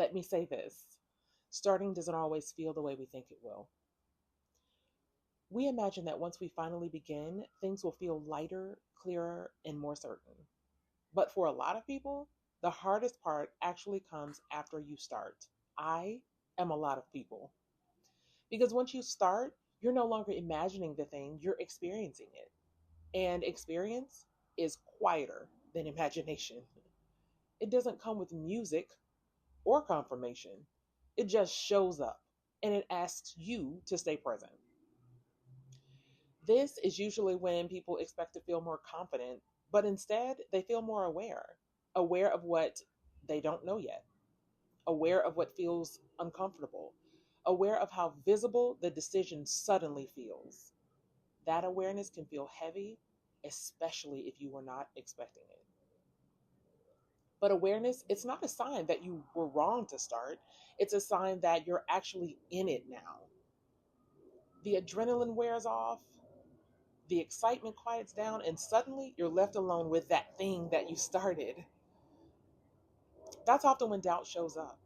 Let me say this: starting doesn't always feel the way we think it will. We imagine that once we finally begin, things will feel lighter, clearer, and more certain. But for a lot of people, the hardest part actually comes after you start. I am a lot of people. Because once you start, you're no longer imagining the thing, you're experiencing it. And experience is quieter than imagination. It doesn't come with music or confirmation, it just shows up and it asks you to stay present. This is usually when people expect to feel more confident, but instead they feel more aware, aware of what they don't know yet, aware of what feels uncomfortable, aware of how visible the decision suddenly feels. That awareness can feel heavy, especially if you were not expecting it. But awareness, it's not a sign that you were wrong to start. It's a sign that you're actually in it now. The adrenaline wears off, the excitement quiets down, and suddenly you're left alone with that thing that you started. That's often when doubt shows up.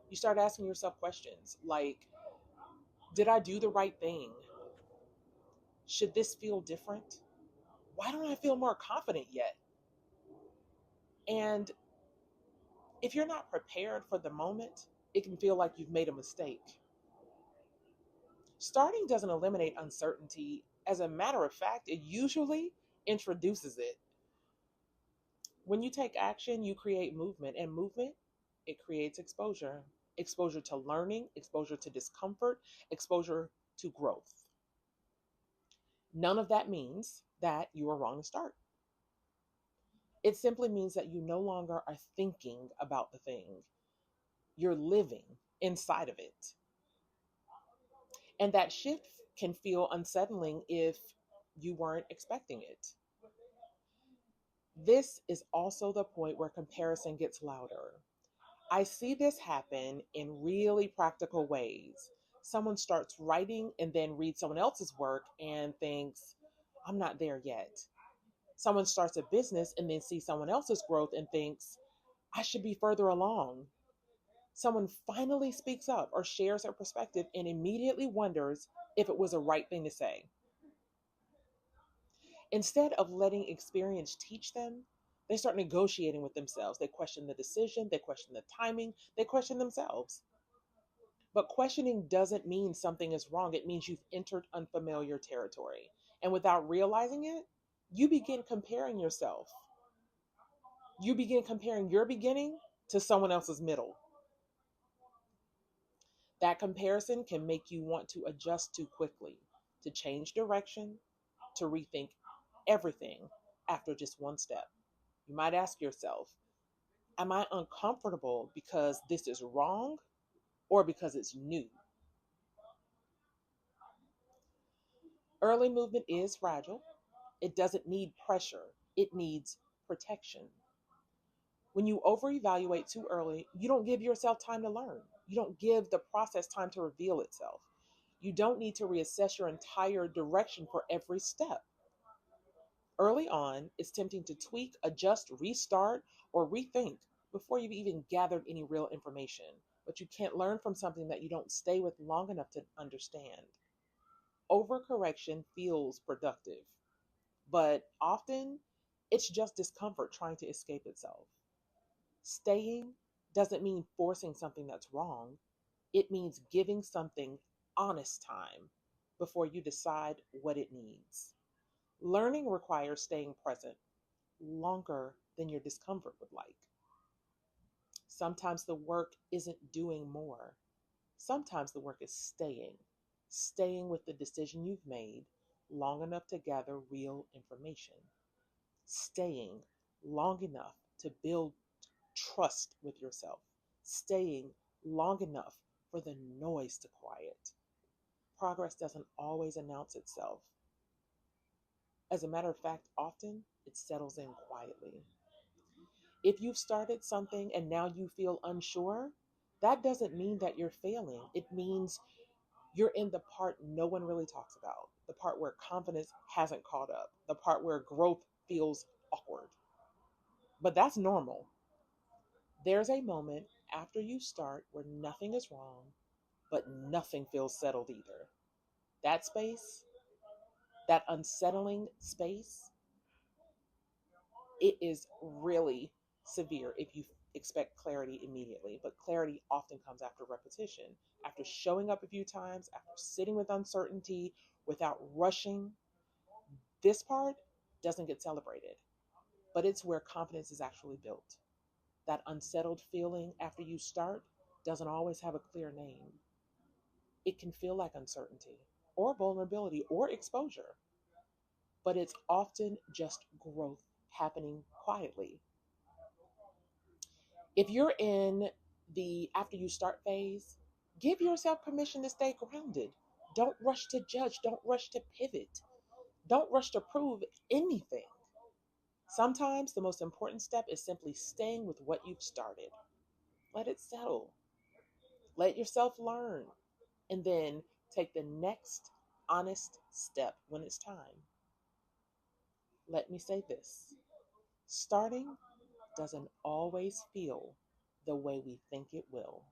You start asking yourself questions like, did I do the right thing? Should this feel different? Why don't I feel more confident yet? And if you're not prepared for the moment, it can feel like you've made a mistake. Starting doesn't eliminate uncertainty. As a matter of fact, it usually introduces it. When you take action, you create movement, and movement, it creates exposure. Exposure to learning, exposure to discomfort, exposure to growth. None of that means that you are wrong to start. It simply means that you no longer are thinking about the thing, you're living inside of it. And that shift can feel unsettling if you weren't expecting it. This is also the point where comparison gets louder. I see this happen in really practical ways. Someone starts writing and then reads someone else's work and thinks, I'm not there yet. Someone starts a business and then sees someone else's growth and thinks, I should be further along. Someone finally speaks up or shares their perspective and immediately wonders if it was the right thing to say. Instead of letting experience teach them, they start negotiating with themselves. They question the decision, they question the timing, they question themselves. But questioning doesn't mean something is wrong, it means you've entered unfamiliar territory. And without realizing it, you begin comparing yourself. You begin comparing your beginning to someone else's middle. That comparison can make you want to adjust too quickly, to change direction, to rethink everything after just one step. You might ask yourself, am I uncomfortable because this is wrong or because it's new? Early movement is fragile. It doesn't need pressure, it needs protection. When you over-evaluate too early, you don't give yourself time to learn. You don't give the process time to reveal itself. You don't need to reassess your entire direction for every step. Early on, it's tempting to tweak, adjust, restart, or rethink before you've even gathered any real information. But you can't learn from something that you don't stay with long enough to understand. Overcorrection feels productive, but often it's just discomfort trying to escape itself. Staying doesn't mean forcing something that's wrong, it means giving something honest time before you decide what it needs. Learning requires staying present longer than your discomfort would like. Sometimes the work isn't doing more. Sometimes the work is staying with the decision you've made long enough to gather real information, staying long enough to build trust with yourself, staying long enough for the noise to quiet. Progress doesn't always announce itself. As a matter of fact, often it settles in quietly. If you've started something and now you feel unsure, that doesn't mean that you're failing. It means you're in the part no one really talks about, the part where confidence hasn't caught up, the part where growth feels awkward. But that's normal. There's a moment after you start where nothing is wrong, but nothing feels settled either. That space, that unsettling space, it is really severe if you expect clarity immediately. But clarity often comes after repetition, after showing up a few times, after sitting with uncertainty without rushing. This part doesn't get celebrated, but it's where confidence is actually built. That unsettled feeling after you start doesn't always have a clear name. It can feel like uncertainty or vulnerability or exposure, but it's often just growth happening quietly. If you're in the after you start phase, give yourself permission to stay grounded. Don't rush to judge, don't rush to pivot, don't rush to prove anything. Sometimes the most important step is simply staying with what you've started. Let it settle, let yourself learn, and then take the next honest step when it's time. Let me say this: starting doesn't always feel the way we think it will.